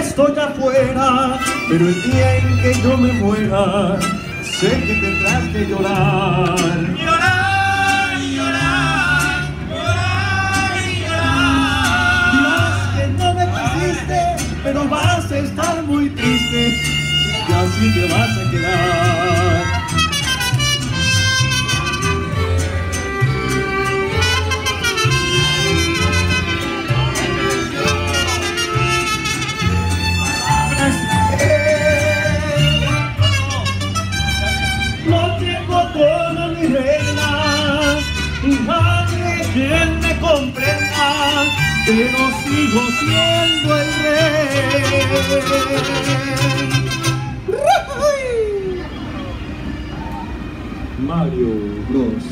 estoy afuera, pero el día en que yo me muera, sé que tendrás que llorar. Llorar, llorar, llorar y llorar. Dirás que no me quisiste, pero vas a estar muy triste y así te vas a quedar. No tengo toda mi reina, nadie quien me comprenda, pero sigo siendo el rey. Mario Bros.